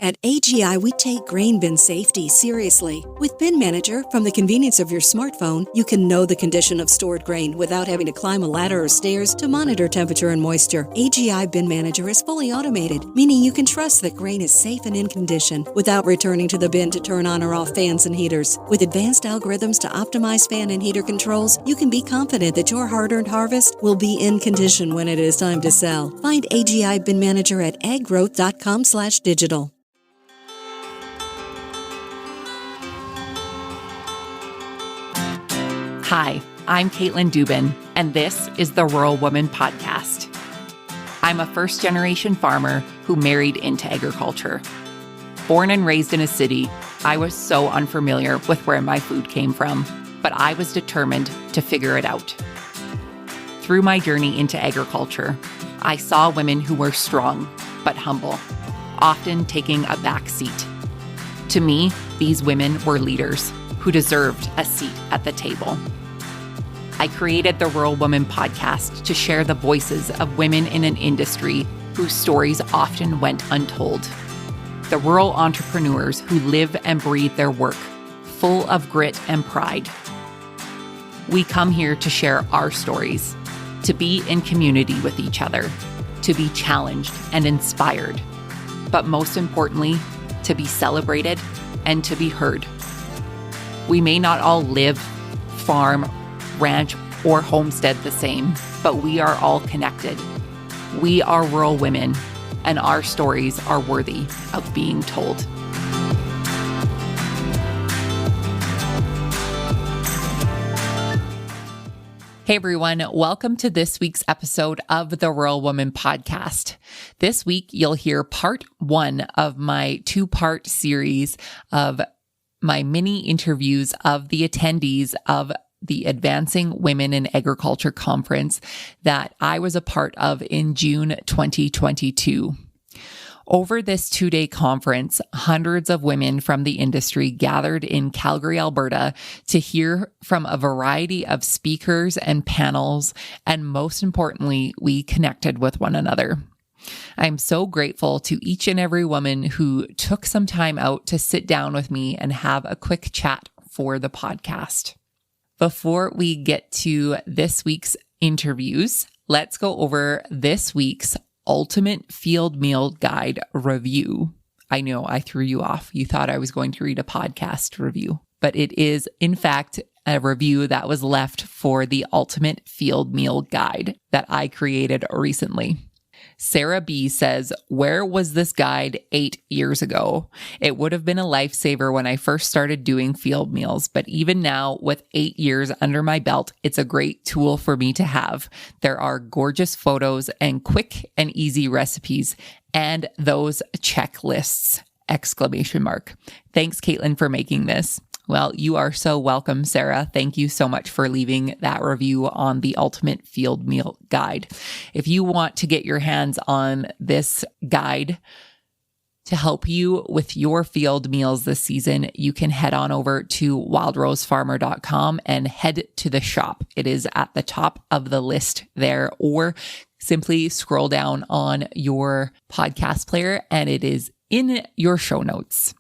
At AGI, we take grain bin safety seriously. With Bin Manager, from the convenience of your smartphone, you can know the condition of stored grain without having to climb a ladder or stairs to monitor temperature and moisture. AGI Bin Manager is fully automated, meaning you can trust that grain is safe and in condition without returning to the bin to turn on or off fans and heaters. With advanced algorithms to optimize fan and heater controls, you can be confident that your hard-earned harvest will be in condition when it is time to sell. Find AGI Bin Manager at aggrowth.com/digital. Hi, I'm Kaitlyn Dubin, and this is the Rural Woman Podcast. I'm a first-generation farmer who married into agriculture. Born and raised in a city, I was so unfamiliar with where my food came from, but I was determined to figure it out. Through my journey into agriculture, I saw women who were strong but humble, often taking a back seat. To me, these women were leaders who deserved a seat at the table. I created the Rural Woman Podcast to share the voices of women in an industry whose stories often went untold. The rural entrepreneurs who live and breathe their work, full of grit and pride. We come here to share our stories, to be in community with each other, to be challenged and inspired, but most importantly, to be celebrated and to be heard. We may not all live, farm, ranch, or homestead the same, but we are all connected. We are rural women, and our stories are worthy of being told. Hey everyone, welcome to this week's episode of the Rural Woman Podcast. This week, you'll hear part one of my two-part series of my mini interviews of the attendees of the Advancing Women in Agriculture Conference that I was a part of in June 2022. Over this 2-day conference, hundreds of women from the industry gathered in Calgary, Alberta to hear from a variety of speakers and panels, and most importantly, we connected with one another. I'm so grateful to each and every woman who took some time out to sit down with me and have a quick chat for the podcast. Before we get to this week's interviews, let's go over this week's Ultimate Field Meal Guide review. I know I threw you off. You thought I was going to read a podcast review, but it is in fact a review that was left for the Ultimate Field Meal Guide that I created recently. Sarah B says, "Where was this guide 8 years ago? It would have been a lifesaver when I first started doing field meals, but even now, with 8 years under my belt, it's a great tool for me to have. There are gorgeous photos and quick and easy recipes, and those checklists!" ! Thanks, Kaitlyn, for making this. Well, you are so welcome, Sarah. Thank you so much for leaving that review on the Ultimate Field Meal Guide. If you want to get your hands on this guide to help you with your field meals this season, you can head on over to wildrosefarmer.com and head to the shop. It is at the top of the list there, or simply scroll down on your podcast player and it is in your show notes.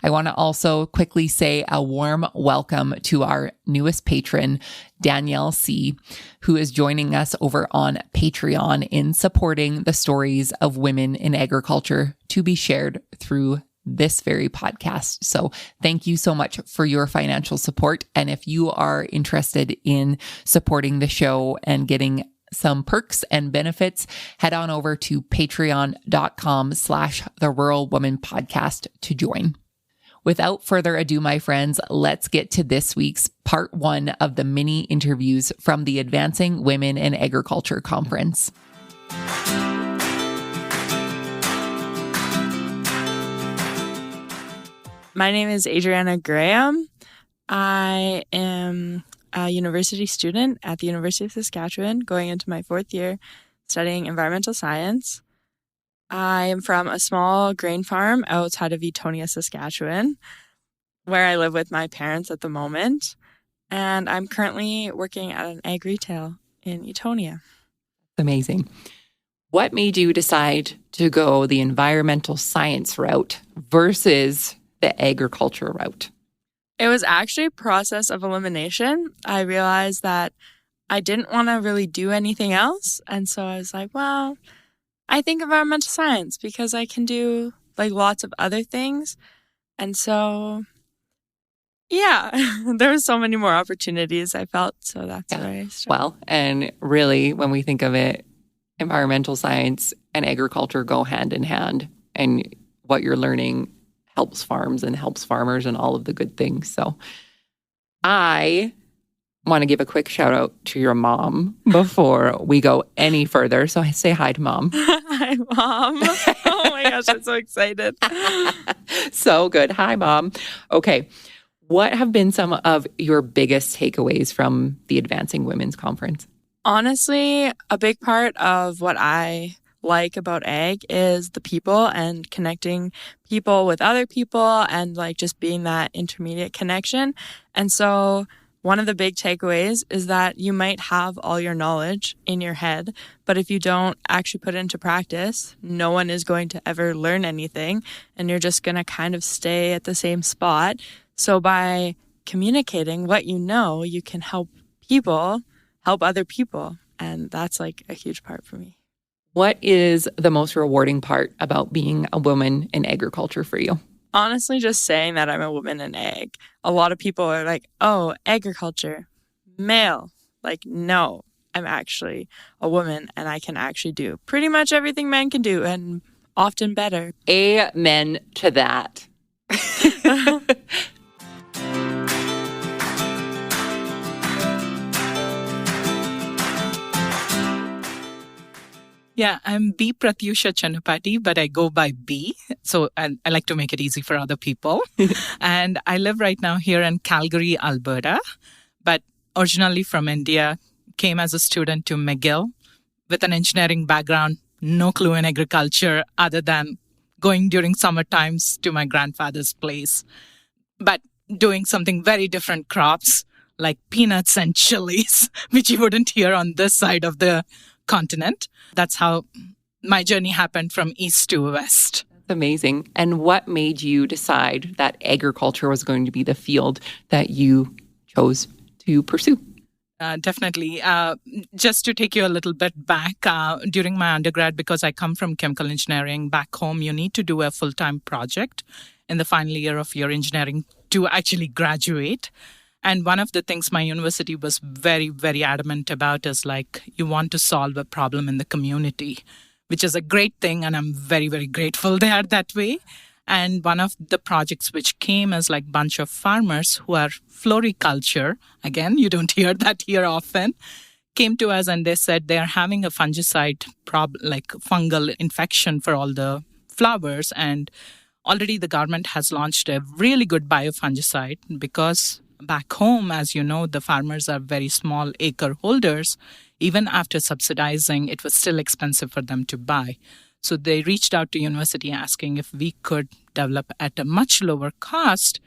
I want to also quickly say a warm welcome to our newest patron, Danielle C., who is joining us over on Patreon in supporting the stories of women in agriculture to be shared through this very podcast. So thank you so much for your financial support. And if you are interested in supporting the show and getting some perks and benefits, head on over to patreon.com/the Rural Woman Podcast to join. Without further ado, my friends, let's get to this week's part one of the mini interviews from the Advancing Women in Agriculture Conference. My name is Adriana Graham. I am a university student at the University of Saskatchewan, going into my 4th year studying environmental science. I am from a small grain farm outside of Etonia, Saskatchewan, where I live with my parents at the moment. And I'm currently working at an ag retail in Etonia. Amazing. What made you decide to go the environmental science route versus the agriculture route? It was actually a process of elimination. I realized that I didn't want to really do anything else. And so I was like, well, I think environmental science because I can do like lots of other things. And so, yeah, there were so many more opportunities I felt. So that's where I started. Well, and really, when we think of it, environmental science and agriculture go hand in hand. And what you're learning helps farms and helps farmers and all of the good things. So I want to give a quick shout out to your mom before we go any further. So I say hi to Mom. Hi, Mom. Oh my gosh, I'm so excited. So good. Hi, Mom. Okay. What have been some of your biggest takeaways from the Advancing Women's Conference? Honestly, a big part of what I like about ag is the people and connecting people with other people and like just being that intermediate connection. And so one of the big takeaways is that you might have all your knowledge in your head, but if you don't actually put it into practice, no one is going to ever learn anything and you're just going to kind of stay at the same spot. So by communicating what you know, you can help other people. And that's like a huge part for me. What is the most rewarding part about being a woman in agriculture for you? Honestly, just saying that I'm a woman in ag. A lot of people are like, oh, agriculture, male. Like, no, I'm actually a woman and I can actually do pretty much everything men can do and often better. Amen to that. Yeah, I'm B. Pratyusha Chanupati, but I go by B. So I like to make it easy for other people. And I live right now here in Calgary, Alberta, but originally from India, came as a student to McGill with an engineering background, no clue in agriculture other than going during summer times to my grandfather's place, but doing something very different crops like peanuts and chilies, which you wouldn't hear on this side of the continent. That's how my journey happened from east to west. That's amazing. And what made you decide that agriculture was going to be the field that you chose to pursue? Definitely. Just to take you a little bit back, during my undergrad, because I come from chemical engineering, back home, you need to do a full-time project in the final year of your engineering to actually graduate. And one of the things my university was very, very adamant about is like, you want to solve a problem in the community, which is a great thing. And I'm very, very grateful they are that way. And one of the projects which came as like bunch of farmers who are floriculture, again, you don't hear that here often, came to us and they said they are having a fungicide like fungal infection for all the flowers. And already the government has launched a really good biofungicide because back home, as you know, the farmers are very small acre holders. Even after subsidizing, it was still expensive for them to buy. So they reached out to university asking if we could develop at a much lower cost.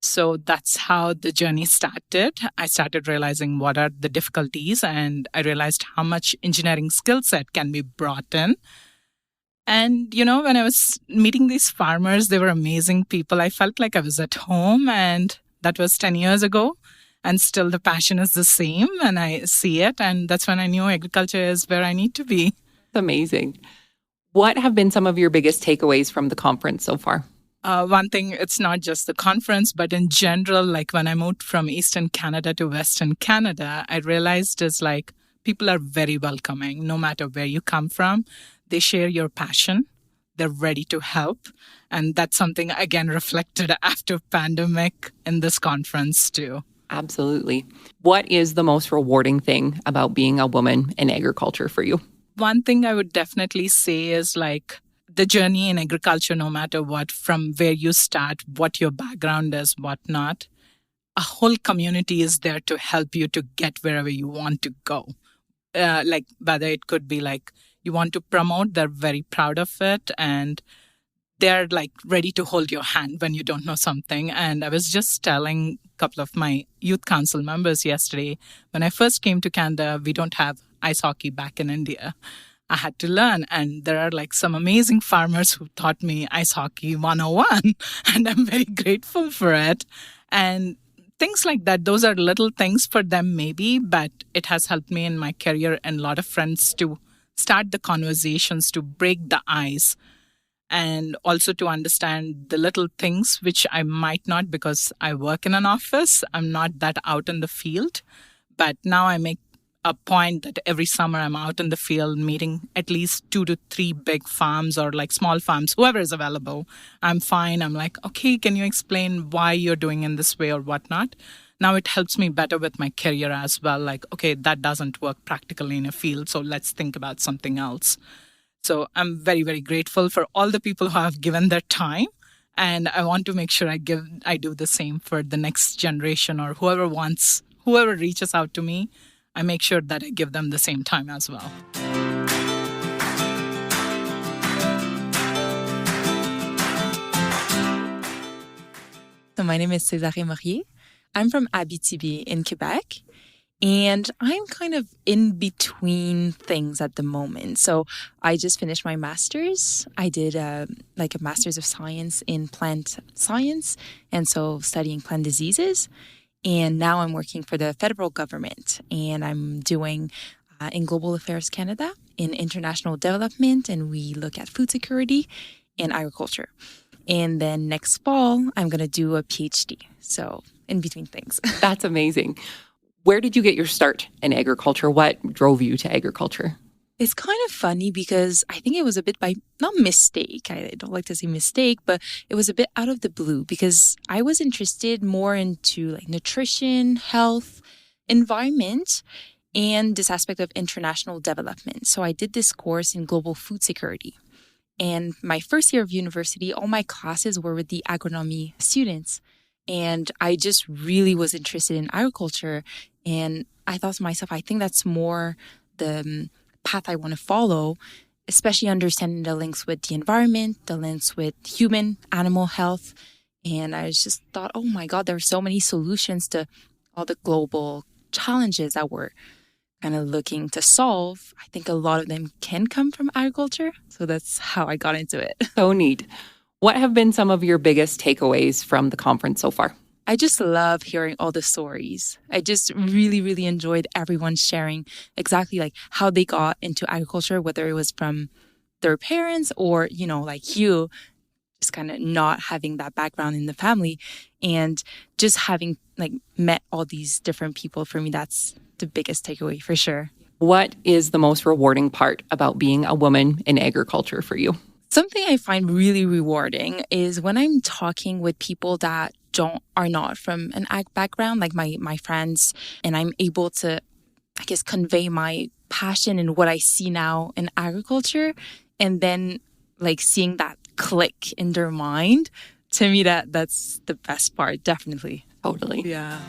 So that's how the journey started. I started realizing what are the difficulties and I realized how much engineering skill set can be brought in. And, you know, when I was meeting these farmers, they were amazing people. I felt like I was at home and that was 10 years ago. And still the passion is the same and I see it. And that's when I knew agriculture is where I need to be. Amazing. What have been some of your biggest takeaways from the conference so far? One thing, it's not just the conference, but in general, like when I moved from Eastern Canada to Western Canada, I realized is like people are very welcoming, no matter where you come from. They share your passion. They're ready to help. And that's something, again, reflected after pandemic in this conference too. Absolutely. What is the most rewarding thing about being a woman in agriculture for you? One thing I would definitely say is like the journey in agriculture, no matter what, from where you start, what your background is, whatnot, a whole community is there to help you to get wherever you want to go. Like whether it could be like you want to promote, they're very proud of it and they're like ready to hold your hand when you don't know something. And I was just telling a couple of my youth council members yesterday, when I first came to Canada, we don't have ice hockey back in India. I had to learn. And there are like some amazing farmers who taught me ice hockey 101, and I'm very grateful for it. And things like that, those are little things for them maybe, but it has helped me in my career and a lot of friends to start the conversations, to break the ice, and also to understand the little things which I might not, because I work in an office. I'm not that out in the field. But now I make a point that every summer I'm out in the field meeting at least 2 to 3 big farms or like small farms, whoever is available. I'm fine. I'm like, okay, can you explain why you're doing in this way or whatnot? Now it helps me better with my career as well. Like, okay, that doesn't work practically in a field, so let's think about something else. So I'm very, very grateful for all the people who have given their time. And I want to make sure I do the same for the next generation or whoever reaches out to me. I make sure that I give them the same time as well. So my name is Cesaree Morier. I'm from Abitibi in Quebec. And I'm kind of in between things at the moment. So I just finished my master's. I did a master's of science in plant science, and so studying plant diseases. And now I'm working for the federal government, and I'm doing in Global Affairs Canada in international development, and we look at food security and agriculture. And then next fall, I'm going to do a PhD. So in between things. That's amazing. Where did you get your start in agriculture? What drove you to agriculture? It's kind of funny because I think it was a bit by, not mistake, I don't like to say mistake, but it was a bit out of the blue because I was interested more into like nutrition, health, environment, and this aspect of international development. So I did this course in global food security. And my first year of university, all my classes were with the agronomy students. And I just really was interested in agriculture. And I thought to myself, I think that's more the path I want to follow, especially understanding the links with the environment, the links with human, animal health. And I just thought, oh my God, there are so many solutions to all the global challenges that we're kind of looking to solve. I think a lot of them can come from agriculture. So that's how I got into it. So neat. What have been some of your biggest takeaways from the conference so far? I just love hearing all the stories. I just really, really enjoyed everyone sharing exactly like how they got into agriculture, whether it was from their parents or, you know, like you, just kind of not having that background in the family and just having like met all these different people. For me, that's the biggest takeaway for sure. What is the most rewarding part about being a woman in agriculture for you? Something I find really rewarding is when I'm talking with people that are not from an ag background, like my friends, and I'm able to, I guess, convey my passion and what I see now in agriculture, and then like seeing that click in their mind. To me, that's the best part, definitely. Totally. Yeah.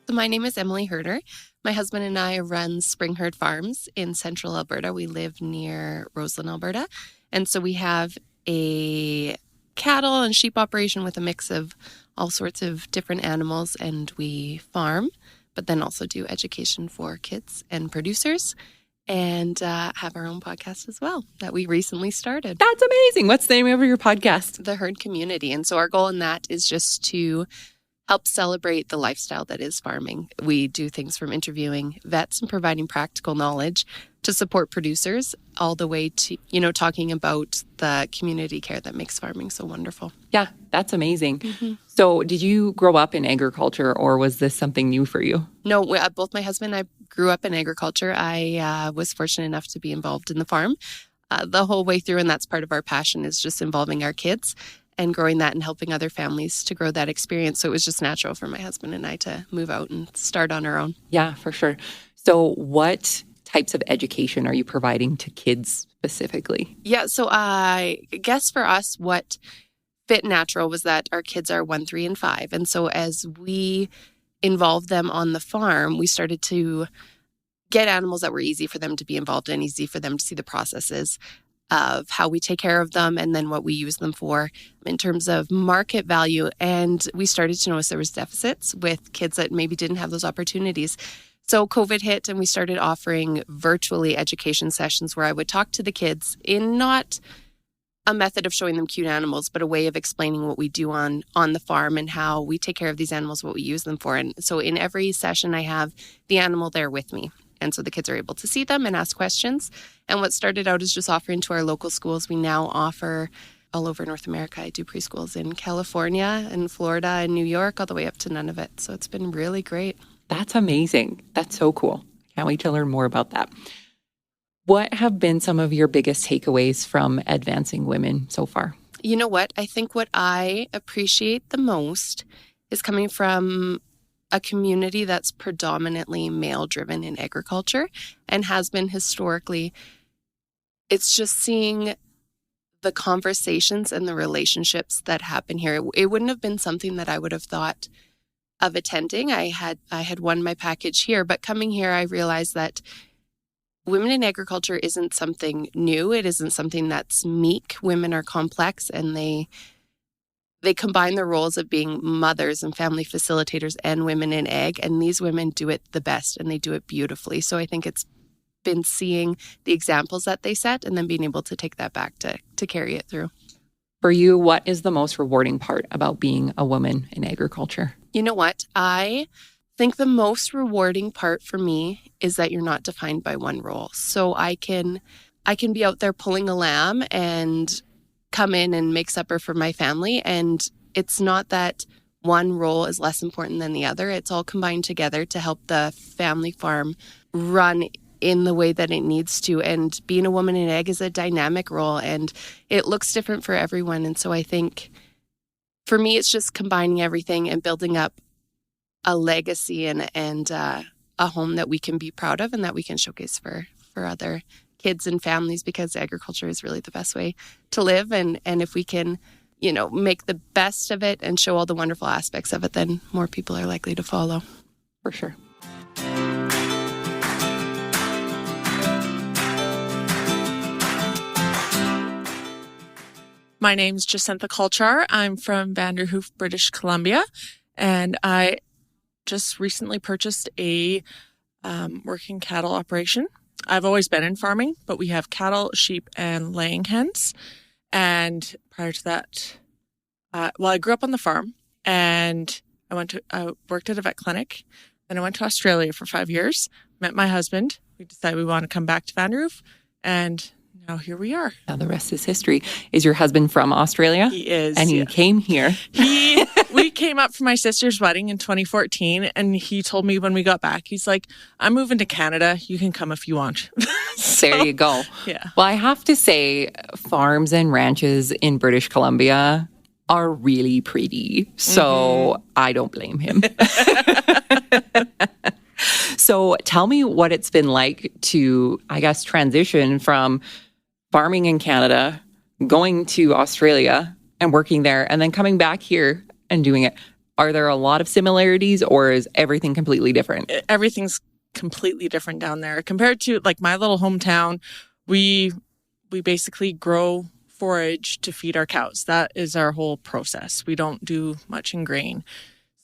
So my name is Emily Herder. My husband and I run Spring Herd Farms in central Alberta. We live near Roseland, Alberta. And so we have a cattle and sheep operation with a mix of all sorts of different animals. And we farm, but then also do education for kids and producers and have our own podcast as well that we recently started. That's amazing. What's the name of your podcast? The Herd Community. And so our goal in that is just to help celebrate the lifestyle that is farming. We do things from interviewing vets and providing practical knowledge to support producers all the way to, talking about the community care that makes farming so wonderful. Yeah, that's amazing. Mm-hmm. So did you grow up in agriculture or was this something new for you? No, both my husband and I grew up in agriculture. I was fortunate enough to be involved in the farm the whole way through, and that's part of our passion is just involving our kids and growing that and helping other families to grow that experience. So it was just natural for my husband and I to move out and start on our own. Yeah, for sure. So what types of education are you providing to kids specifically? Yeah, so I guess for us, what fit natural was that our kids are 1, 3, and 5. And so as we involved them on the farm, we started to get animals that were easy for them to be involved in, easy for them to see the processes. of how we take care of them and then what we use them for in terms of market value. And we started to notice there was deficits with kids that maybe didn't have those opportunities. So COVID hit and we started offering virtually education sessions where I would talk to the kids in not a method of showing them cute animals, but a way of explaining what we do on the farm and how we take care of these animals, what we use them for. And so in every session, I have the animal there with me. And so the kids are able to see them and ask questions. And what started out as just offering to our local schools, we now offer all over North America. I do preschools in California and Florida and New York, all the way up to Nunavut. So it's been really great. That's amazing. That's so cool. Can't wait to learn more about that. What have been some of your biggest takeaways from advancing women so far? You know what? I think what I appreciate the most is coming from a community that's predominantly male-driven in agriculture and has been historically. It's just seeing the conversations and the relationships that happen here. It wouldn't have been something that I would have thought of attending. I had won my package here, but coming here, I realized that women in agriculture isn't something new. It isn't something that's meek. Women are complex, and they combine the roles of being mothers and family facilitators and women in ag, and these women do it the best, and they do it beautifully. So I think it's been seeing the examples that they set and then being able to take that back to carry it through. For you, what is the most rewarding part about being a woman in agriculture? You know what? I think the most rewarding part for me is that you're not defined by one role. So I can be out there pulling a lamb and come in and make supper for my family. And it's not that one role is less important than the other. It's all combined together to help the family farm run in the way that it needs to. And being a woman in ag is a dynamic role, and it looks different for everyone. And so I think for me, it's just combining everything and building up a legacy and a home that we can be proud of and that we can showcase for other kids and families, because agriculture is really the best way to live. And if we can, make the best of it and show all the wonderful aspects of it, then more people are likely to follow. For sure. My name's Jacintha Culchar. I'm from Vanderhoof, British Columbia, and I just recently purchased a working cattle operation. I've always been in farming, but we have cattle, sheep, and laying hens. And prior to that, I grew up on the farm, and I worked at a vet clinic. Then I went to Australia for 5 years, met my husband. We decided we want to come back to Vanderhoof, and now here we are. Now the rest is history. Is your husband from Australia? He is. And he came here. We came up for my sister's wedding in 2014, and he told me when we got back, he's like, I'm moving to Canada. You can come if you want. There you go. Yeah. Well, I have to say, farms and ranches in British Columbia are really pretty. So I don't blame him. So tell me what it's been like to, I guess, transition from farming in Canada, going to Australia and working there, and then coming back here and doing it. Are there a lot of similarities, or is everything completely different? Everything's completely different down there compared to like my little hometown. We basically grow forage to feed our cows. That is our whole process. We don't do much in grain.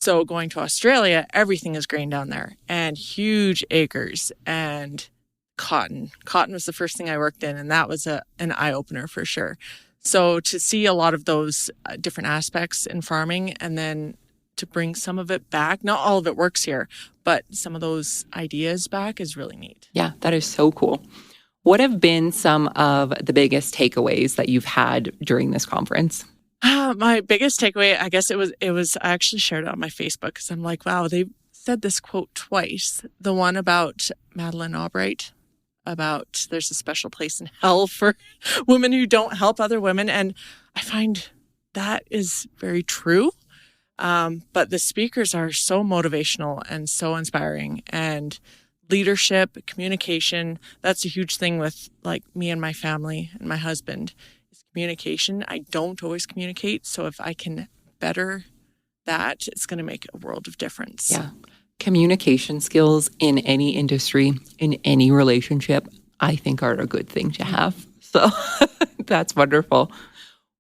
So going to Australia, everything is grain down there, and huge acres, and cotton. Cotton was the first thing I worked in, and that was an eye-opener for sure. So to see a lot of those different aspects in farming, and then to bring some of it back, not all of it works here, but some of those ideas back is really neat. Yeah, that is so cool. What have been some of the biggest takeaways that you've had during this conference? My biggest takeaway, I guess I actually shared it on my Facebook, because I'm like, wow, they said this quote twice. The one about Madeleine Albright, about there's a special place in hell for women who don't help other women. And I find that is very true. But the speakers are so motivational and so inspiring, and leadership, communication. That's a huge thing with like me and my family and my husband is communication. I don't always communicate. So if I can better that, it's going to make a world of difference. Yeah. Communication skills in any industry, in any relationship, I think are a good thing to have. So that's wonderful.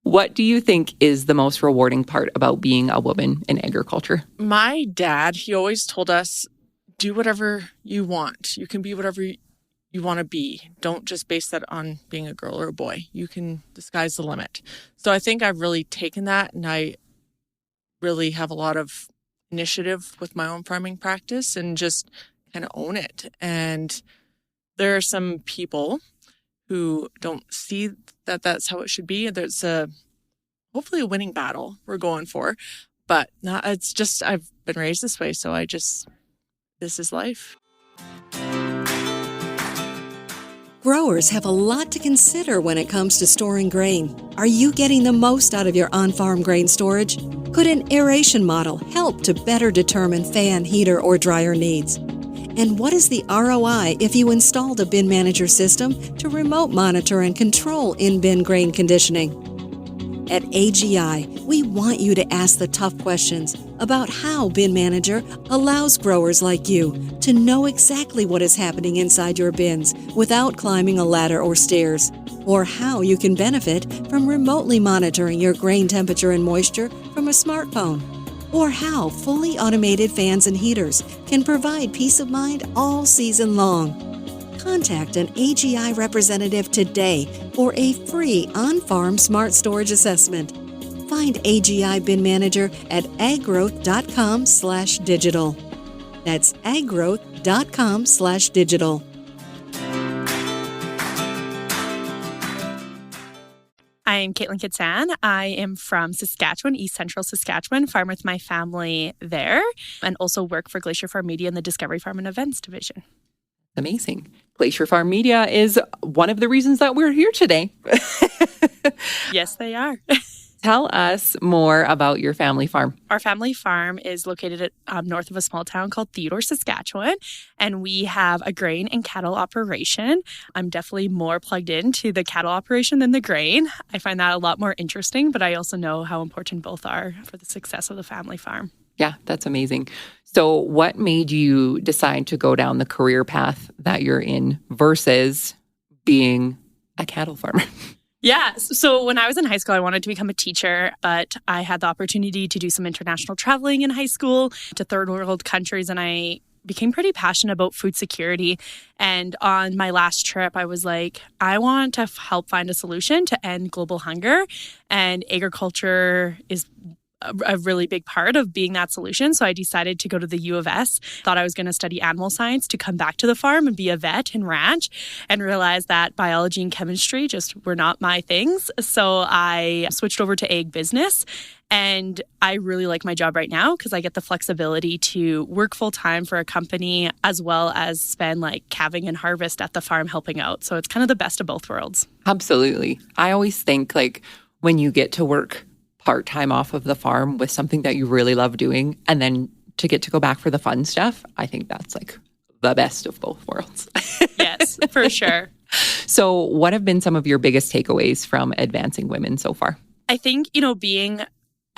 What do you think is the most rewarding part about being a woman in agriculture? My dad, he always told us, do whatever you want. You can be whatever you want to be. Don't just base that on being a girl or a boy. You can, the sky's the limit. So I think I've really taken that, and I really have a lot of initiative with my own farming practice and just kind of own it. And there are some people who don't see that that's how it should be. There's hopefully a winning battle we're going for, but not, it's just, I've been raised this way. So this is life. Growers have a lot to consider when it comes to storing grain. Are you getting the most out of your on-farm grain storage? Could an aeration model help to better determine fan, heater, or dryer needs? And what is the ROI if you installed a bin manager system to remote monitor and control in-bin grain conditioning? At AGI, we want you to ask the tough questions about how Bin Manager allows growers like you to know exactly what is happening inside your bins without climbing a ladder or stairs, or how you can benefit from remotely monitoring your grain temperature and moisture from a smartphone, or how fully automated fans and heaters can provide peace of mind all season long. Contact an AGI representative today for a free on-farm smart storage assessment. Find AGI Bin Manager at aggrowth.com/digital. That's aggrowth.com/digital. I'm Kaitlyn Kitzan. I am from Saskatchewan, East Central Saskatchewan, farm with my family there, and also work for Glacier Farm Media in the Discovery Farm and Events division. Amazing. Glacier Farm Media is one of the reasons that we're here today. Yes, they are. Tell us more about your family farm. Our family farm is located north of a small town called Theodore, Saskatchewan, and we have a grain and cattle operation. I'm definitely more plugged into the cattle operation than the grain. I find that a lot more interesting, but I also know how important both are for the success of the family farm. Yeah, that's amazing. So what made you decide to go down the career path that you're in versus being a cattle farmer? Yeah. So when I was in high school, I wanted to become a teacher, but I had the opportunity to do some international traveling in high school to third world countries, and I became pretty passionate about food security. And on my last trip, I was like, I want to help find a solution to end global hunger, and agriculture is a really big part of being that solution. So I decided to go to the U of S, thought I was going to study animal science to come back to the farm and be a vet and ranch, and realized that biology and chemistry just were not my things. So I switched over to ag business, and I really like my job right now because I get the flexibility to work full time for a company as well as spend like calving and harvest at the farm helping out. So it's kind of the best of both worlds. Absolutely. I always think like when you get to work part-time off of the farm with something that you really love doing, and then to get to go back for the fun stuff, I think that's like the best of both worlds. Yes, for sure. So what have been some of your biggest takeaways from advancing women so far? I think, being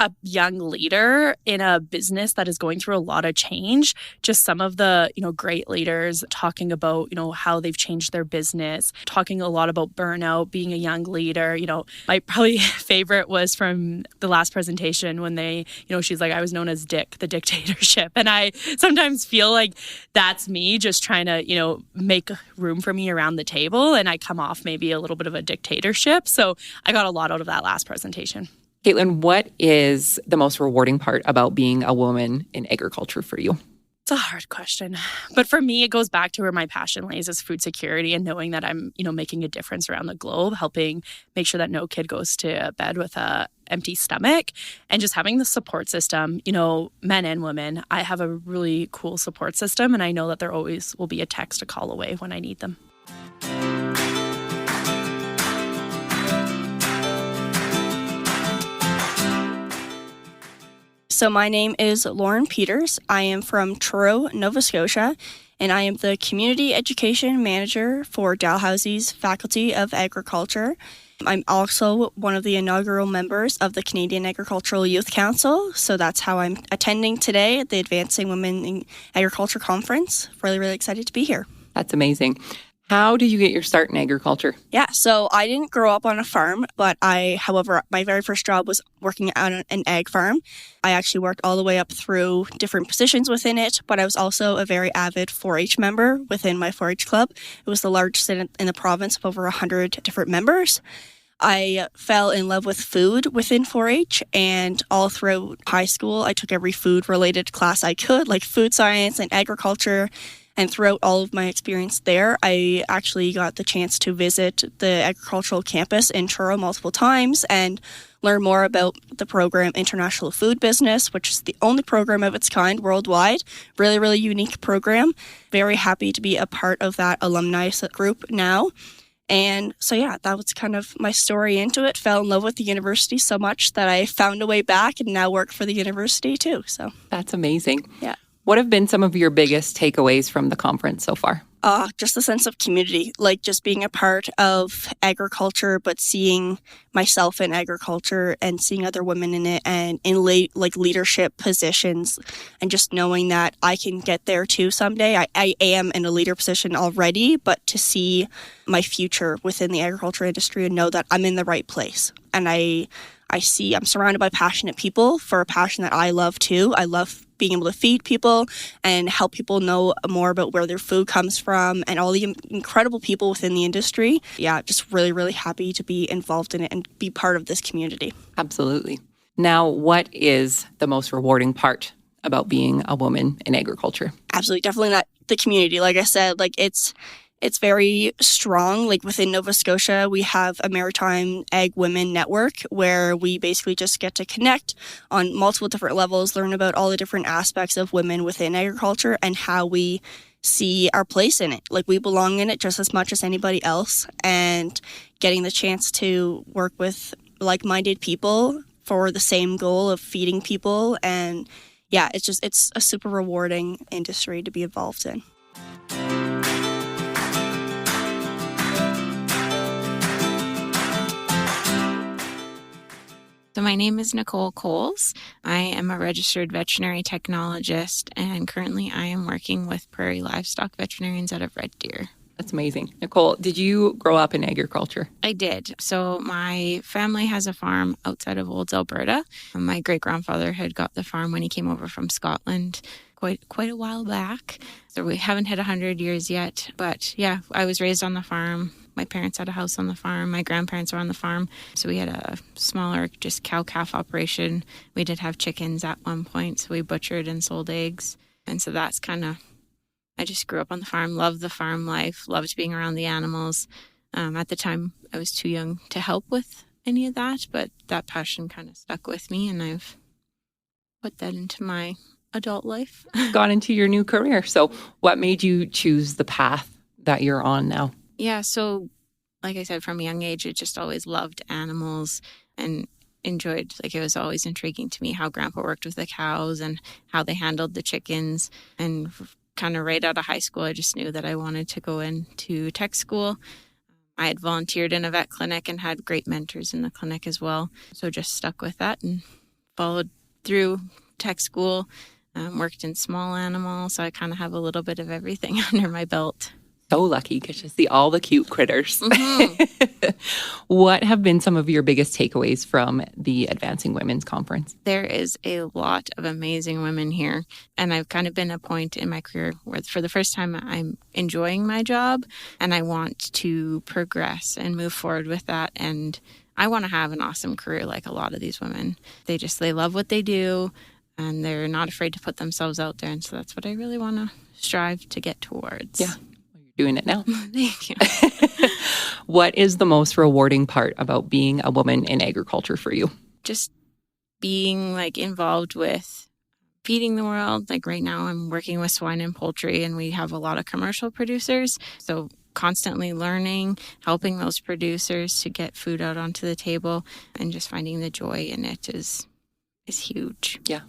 a young leader in a business that is going through a lot of change, just some of the, great leaders talking about, how they've changed their business, talking a lot about burnout, being a young leader. My probably favorite was from the last presentation when they, she's like, I was known as Dick, the dictatorship. And I sometimes feel like that's me just trying to, make room for me around the table. And I come off maybe a little bit of a dictatorship. So I got a lot out of that last presentation. Kaitlyn, what is the most rewarding part about being a woman in agriculture for you? It's a hard question. But for me, it goes back to where my passion lays is food security and knowing that I'm, making a difference around the globe, helping make sure that no kid goes to bed with a empty stomach, and just having the support system, men and women. I have a really cool support system, and I know that there always will be a text, a call away when I need them. So my name is Lauren Peters. I am from Truro, Nova Scotia, and I am the Community Education Manager for Dalhousie's Faculty of Agriculture. I'm also one of the inaugural members of the Canadian Agricultural Youth Council, so that's how I'm attending today at the Advancing Women in Agriculture Conference. Really, really excited to be here. That's amazing. How did you get your start in agriculture? Yeah, so I didn't grow up on a farm, but however, my very first job was working on an egg farm. I actually worked all the way up through different positions within it, but I was also a very avid 4-H member within my 4-H club. It was the largest in the province of over 100 different members. I fell in love with food within 4-H, and all throughout high school, I took every food-related class I could, like food science and agriculture. And throughout all of my experience there, I actually got the chance to visit the agricultural campus in Truro multiple times and learn more about the program International Food Business, which is the only program of its kind worldwide. Really, really unique program. Very happy to be a part of that alumni group now. And so, yeah, that was kind of my story into it. Fell in love with the university so much that I found a way back and now work for the university too. So that's amazing. Yeah. What have been some of your biggest takeaways from the conference so far? Just a sense of community, like just being a part of agriculture, but seeing myself in agriculture and seeing other women in it and in leadership positions, and just knowing that I can get there too someday. I am in a leader position already, but to see my future within the agriculture industry and know that I'm in the right place. And I'm surrounded by passionate people for a passion that I love too. I love being able to feed people and help people know more about where their food comes from and all the incredible people within the industry. Yeah, just really, really happy to be involved in it and be part of this community. Absolutely. Now, what is the most rewarding part about being a woman in agriculture? Absolutely. Definitely not the community. Like I said, it's very strong. Like within Nova Scotia, we have a Maritime Ag Women Network where we basically just get to connect on multiple different levels, learn about all the different aspects of women within agriculture and how we see our place in it. Like we belong in it just as much as anybody else, and getting the chance to work with like-minded people for the same goal of feeding people. And yeah, it's a super rewarding industry to be involved in. So my name is Nicole Coles. I am a registered veterinary technologist, and currently I am working with prairie livestock veterinarians out of Red Deer. That's amazing. Nicole, did you grow up in agriculture? I did. So my family has a farm outside of Olds, Alberta. My great-grandfather had got the farm when he came over from Scotland quite a while back. So we haven't hit 100 years yet. But yeah, I was raised on the farm. My parents had a house on the farm. My grandparents were on the farm. So we had a smaller just cow-calf operation. We did have chickens at one point. So we butchered and sold eggs. And so that's kind of, I just grew up on the farm, loved the farm life, loved being around the animals. At the time, I was too young to help with any of that, but that passion kind of stuck with me, and I've put that into my adult life. Got into your new career. So what made you choose the path that you're on now? Yeah, so like I said, from a young age, I just always loved animals and enjoyed, like it was always intriguing to me how Grandpa worked with the cows and how they handled the chickens. And kind of right out of high school, I just knew that I wanted to go into tech school. I had volunteered in a vet clinic and had great mentors in the clinic as well. So just stuck with that and followed through tech school, worked in small animals. So I kind of have a little bit of everything under my belt. So lucky because you see all the cute critters. Mm-hmm. What have been some of your biggest takeaways from the Advancing Women's Conference? There is a lot of amazing women here. And I've kind of been at a point in my career where for the first time I'm enjoying my job and I want to progress and move forward with that. And I want to have an awesome career like a lot of these women. They love what they do and they're not afraid to put themselves out there. And so that's what I really want to strive to get towards. Yeah. Doing it now. Thank you. What is the most rewarding part about being a woman in agriculture for you? Just being involved with feeding the world. Like right now I'm working with swine and poultry and we have a lot of commercial producers. So constantly learning, helping those producers to get food out onto the table and just finding the joy in it is huge. Yeah.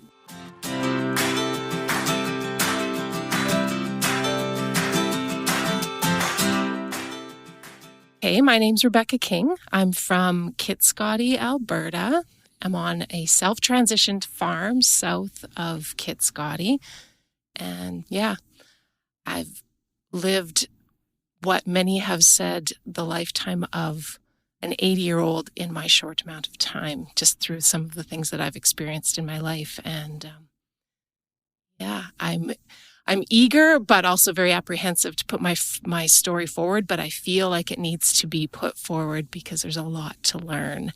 Hey, my name's Rebecca King. I'm from Kitzan, Alberta. I'm on a self-transitioned farm south of Kitzan. And yeah, I've lived what many have said, the lifetime of an 80-year-old in my short amount of time, just through some of the things that I've experienced in my life. And I'm eager, but also very apprehensive to put my story forward. But I feel like it needs to be put forward because there's a lot to learn.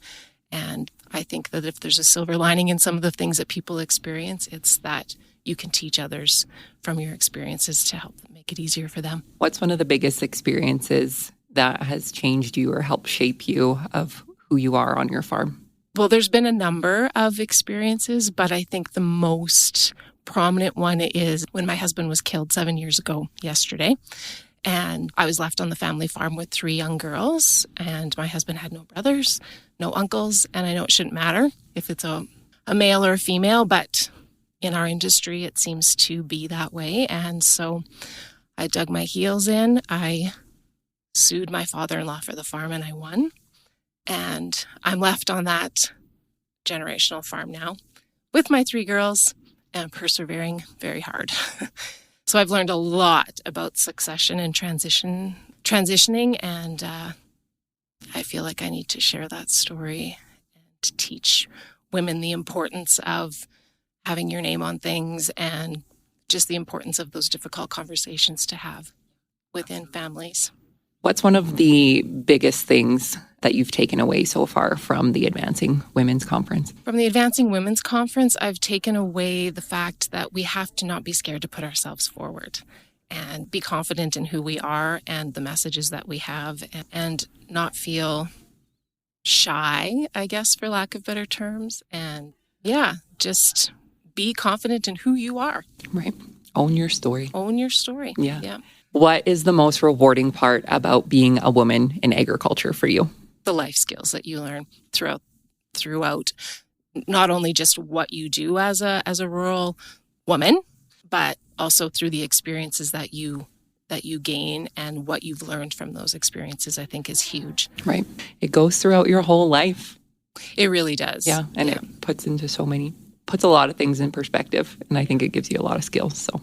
And I think that if there's a silver lining in some of the things that people experience, it's that you can teach others from your experiences to help them make it easier for them. What's one of the biggest experiences that has changed you or helped shape you of who you are on your farm? Well, there's been a number of experiences, but I think the most prominent one is when my husband was killed 7 years ago yesterday. And I was left on the family farm with 3 young girls, and my husband had no brothers, no uncles. And I know it shouldn't matter if it's a male or a female, but in our industry, it seems to be that way. And so I dug my heels in. I sued my father-in-law for the farm, and I won. And I'm left on that generational farm now with my 3 girls and persevering very hard. So I've learned a lot about succession and transitioning, and I feel like I need to share that story and teach women the importance of having your name on things and just the importance of those difficult conversations to have within families. What's one of the biggest things that you've taken away so far from the Advancing Women's Conference? From the Advancing Women's Conference, I've taken away the fact that we have to not be scared to put ourselves forward and be confident in who we are and the messages that we have, and not feel shy, I guess, for lack of better terms. And just be confident in who you are. Right. Own your story. Own your story. Yeah. What is the most rewarding part about being a woman in agriculture for you? The life skills that you learn throughout not only just what you do as a rural woman, but also through the experiences that you gain and what you've learned from those experiences, I think is huge. Right. It goes throughout your whole life. It really does. Yeah. And it puts a lot of things in perspective. And I think it gives you a lot of skills. So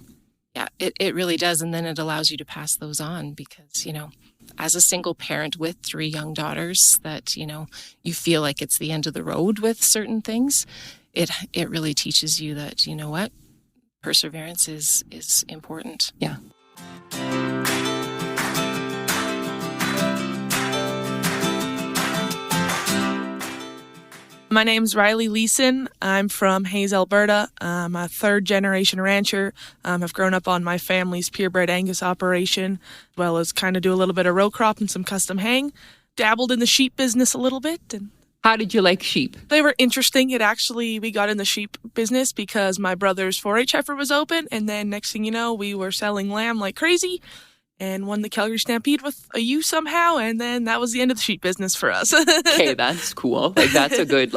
yeah, it really does. And then it allows you to pass those on because, as a single parent with 3 young daughters that, you feel like it's the end of the road with certain things. It really teaches you that, what? Perseverance is important. Yeah. My name's Riley Leeson. I'm from Hayes, Alberta. I'm a 3rd-generation rancher. I've grown up on my family's purebred Angus operation, as well as kind of do a little bit of row crop and some custom hang. Dabbled in the sheep business a little bit. And how did you like sheep? They were interesting. We got in the sheep business because my brother's 4-H heifer was open, and then next thing you know, we were selling lamb like crazy. And won the Calgary Stampede with a ewe somehow, and then that was the end of the sheep business for us. Okay, that's cool. That's a good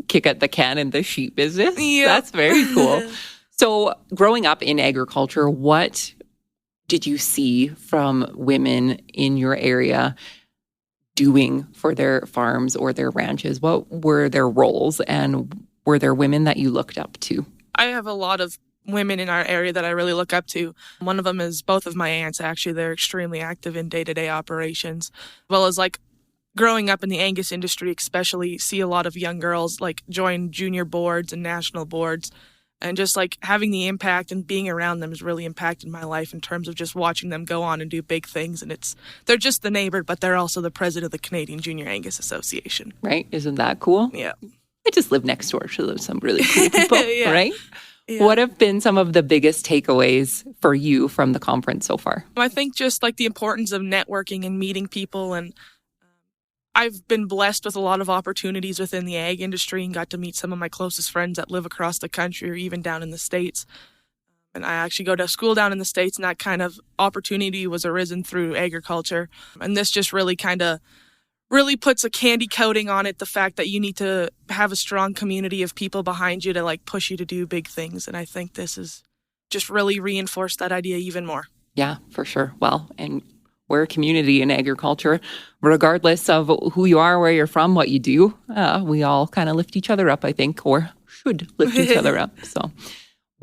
kick at the can in the sheep business. Yep. That's very cool. So growing up in agriculture, what did you see from women in your area doing for their farms or their ranches? What were their roles, and were there women that you looked up to? I have a lot of women in our area that I really look up to. One of them is both of my aunts, actually. They're extremely active in day-to-day operations, as well as growing up in the Angus industry, especially see a lot of young girls join junior boards and national boards, and just having the impact and being around them has really impacted my life in terms of just watching them go on and do big things. And they're just the neighbor, but they're also the president of the Canadian Junior Angus Association. Right? Isn't that cool? Yeah. I just live next door to some really cool people, yeah. Right? Yeah. What have been some of the biggest takeaways for you from the conference so far? I think just the importance of networking and meeting people. And I've been blessed with a lot of opportunities within the ag industry and got to meet some of my closest friends that live across the country or even down in the States. And I actually go to school down in the States, and that kind of opportunity was arisen through agriculture. And this just really really puts a candy coating on it, the fact that you need to have a strong community of people behind you to push you to do big things. And I think this has just really reinforced that idea even more. Yeah, for sure. Well, and we're a community in agriculture, regardless of who you are, where you're from, what you do. We all kind of lift each other up, I think, or should lift each other up. So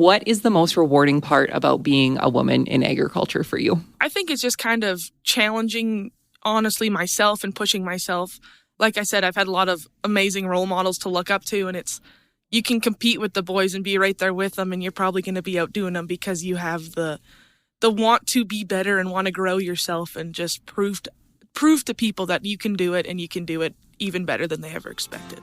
What is the most rewarding part about being a woman in agriculture for you? I think it's just kind of challenging, honestly, myself and pushing myself. Like I said, I've had a lot of amazing role models to look up to, and you can compete with the boys and be right there with them, and you're probably going to be outdoing them because you have the want to be better and want to grow yourself and just prove to people that you can do it, and you can do it even better than they ever expected.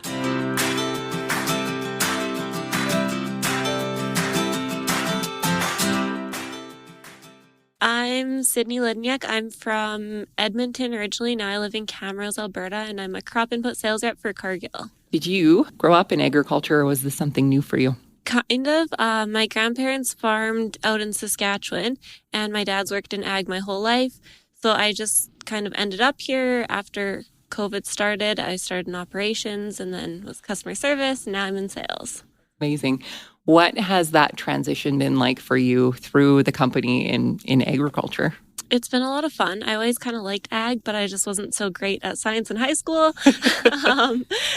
I'm Sydney Lidniak. I'm from Edmonton originally. Now I live in Camrose, Alberta, and I'm a crop input sales rep for Cargill. Did you grow up in agriculture, or was this something new for you? Kind of. My grandparents farmed out in Saskatchewan, and my dad's worked in ag my whole life. So I just kind of ended up here after COVID started. I started in operations and then was customer service, and now I'm in sales. Amazing. What has that transition been like for you through the company in agriculture? It's been a lot of fun. I always kind of liked ag, but I just wasn't so great at science in high school.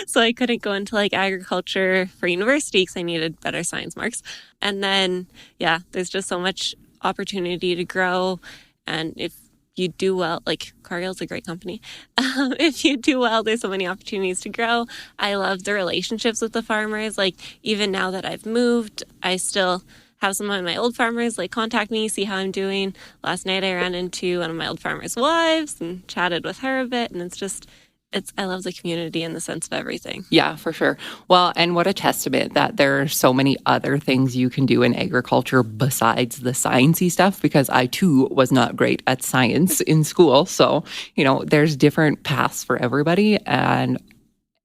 So I couldn't go into agriculture for university because I needed better science marks. And then, there's just so much opportunity to grow. And if you do well, Cargill's a great company. If you do well, there's so many opportunities to grow. I love the relationships with the farmers. Even now that I've moved, I still have some of my old farmers contact me, see how I'm doing. Last night I ran into one of my old farmers' wives and chatted with her a bit. And I love the community in the sense of everything. Yeah, for sure. Well, and what a testament that there are so many other things you can do in agriculture besides the sciencey stuff, because I too was not great at science in school. So, there's different paths for everybody, and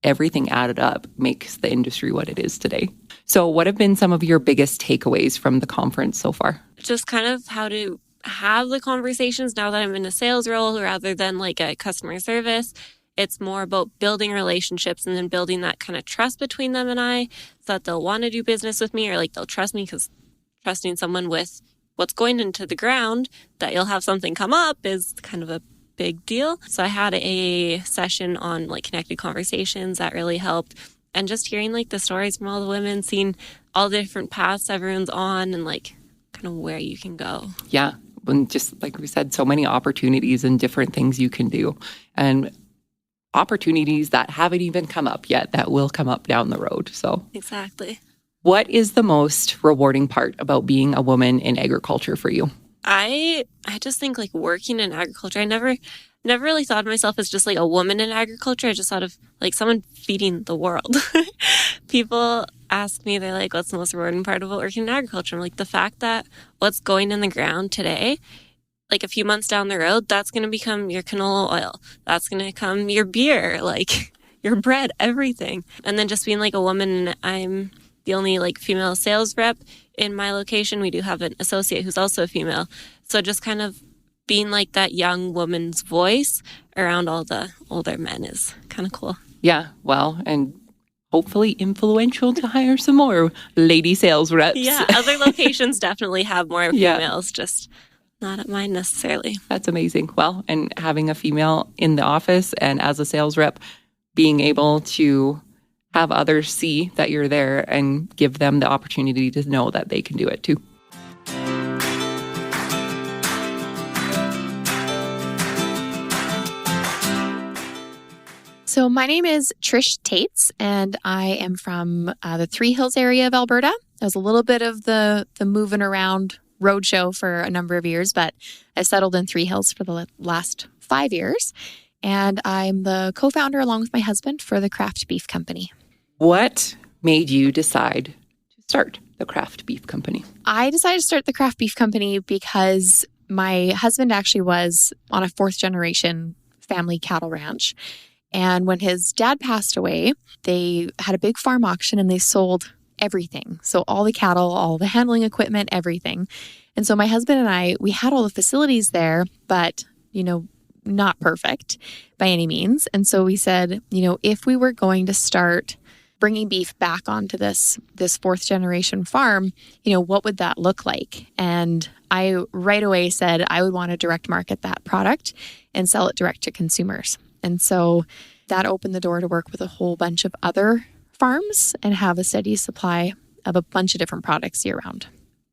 everything added up makes the industry what it is today. So what have been some of your biggest takeaways from the conference so far? Just kind of how to have the conversations now that I'm in a sales role rather than a customer service. It's more about building relationships and then building that kind of trust between them and I, so that they'll want to do business with me, or they'll trust me, because trusting someone with what's going into the ground, that you'll have something come up, is kind of a big deal. So I had a session on connected conversations that really helped, and just hearing the stories from all the women, seeing all the different paths everyone's on, and kind of where you can go. Yeah, and just like we said, so many opportunities and different things you can do, and opportunities that haven't even come up yet that will come up down the road. So exactly. What is the most rewarding part about being a woman in agriculture for you? I just think working in agriculture, I never really thought of myself as just a woman in agriculture. I just thought of someone feeding the world. People ask me, they're like, what's the most rewarding part about working in agriculture? I'm the fact that what's going in the ground today, a few months down the road, that's going to become your canola oil. That's going to become your beer, your bread, everything. And then just being a woman, and I'm the only female sales rep in my location. We do have an associate who's also a female. So just kind of being that young woman's voice around all the older men is kind of cool. Yeah, well, and hopefully influential to hire some more lady sales reps. Yeah, other locations definitely have more females, just not at mine necessarily. That's amazing. Well, and having a female in the office and as a sales rep, being able to have others see that you're there and give them the opportunity to know that they can do it too. So my name is Trish Tates, and I am from the Three Hills area of Alberta. I was a little bit of the moving around roadshow for a number of years, but I settled in Three Hills for the last 5 years. And I'm the co-founder, along with my husband, for the Craft Beef Company. What Made you decide to start the Craft Beef Company? I decided to start the Craft Beef Company because my husband actually was on a 4th generation family cattle ranch. And when his dad passed away, they had a big farm auction and they sold everything. So all the cattle, all the handling equipment, everything. And so my husband and I, we had all the facilities there, but, not perfect by any means. And so we said, if we were going to start bringing beef back onto this 4th generation farm, what would that look like? And I right away said I would want to direct market that product and sell it direct to consumers. And so that opened the door to work with a whole bunch of other farms and have a steady supply of a bunch of different products year round.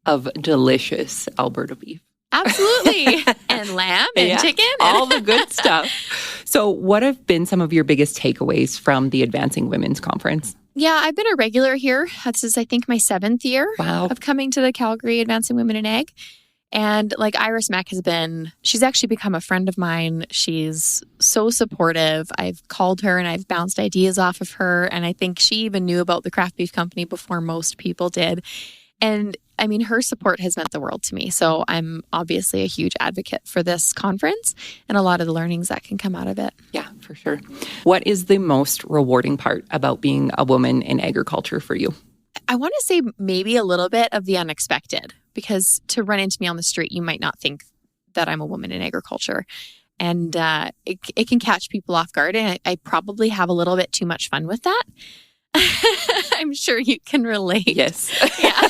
of delicious Alberta beef. Absolutely. And lamb and chicken. All the good stuff. So what have been some of your biggest takeaways from the Advancing Women's Conference? Yeah, I've been a regular here. This is, I think, my 7th year of coming to the Calgary Advancing Women in Ag. And like Iris Mack she's actually become a friend of mine. She's so supportive. I've called her and I've bounced ideas off of her. And I think she even knew about the craft beef company before most people did. And I mean, her support has meant the world to me. So I'm obviously a huge advocate for this conference and a lot of the learnings that can come out of it. Yeah, for sure. What is the most rewarding part about being a woman in agriculture for you? I want to say maybe a little bit of the unexpected, because to run into me on the street, you might not think that I'm a woman in agriculture. And it can catch people off guard. And I probably have a little bit too much fun with that. I'm sure you can relate. Yes. Yeah.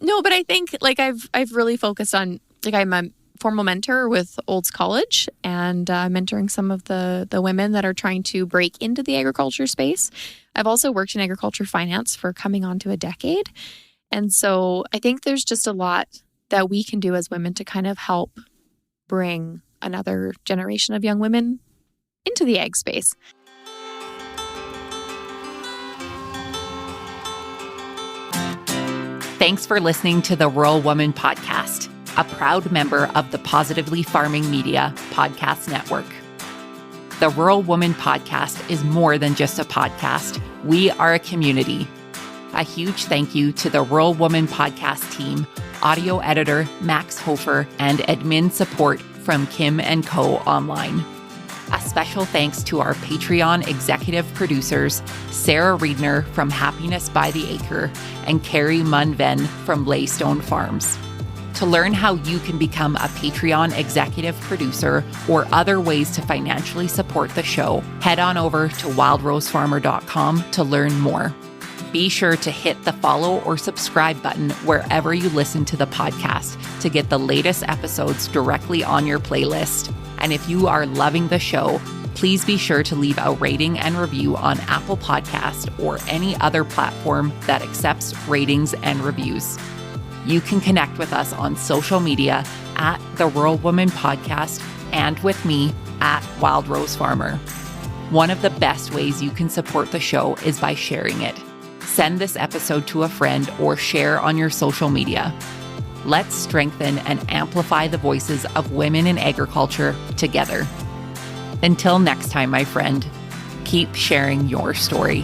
No, but I think like I've really focused on, like, I'm a formal mentor with Olds College and mentoring some of the women that are trying to break into the agriculture space. I've also worked in agriculture finance for coming on to a decade. And so I think there's just a lot that we can do as women to kind of help bring another generation of young women into the ag space. Thanks for listening to the Rural Woman Podcast, a proud member of the Positively Farming Media Podcast Network. The Rural Woman Podcast is more than just a podcast. We are a community. A huge thank you to the Rural Woman Podcast team, audio editor Max Hofer, and admin support from Kim & Co. Online. A special thanks to our Patreon executive producers, Sarah Riedner from Happiness by the Acre and Carrie Munven from Laystone Farms. To learn how you can become a Patreon executive producer or other ways to financially support the show, head on over to wildrosefarmer.com to learn more. Be sure to hit the follow or subscribe button wherever you listen to the podcast to get the latest episodes directly on your playlist. And if you are loving the show, please be sure to leave a rating and review on Apple Podcast or any other platform that accepts ratings and reviews. You can connect with us on social media at The Rural Woman Podcast and with me at Wild Rose Farmer. One of the best ways you can support the show is by sharing it. Send this episode to a friend or share on your social media. Let's strengthen and amplify the voices of women in agriculture together. Until next time, my friend, keep sharing your story.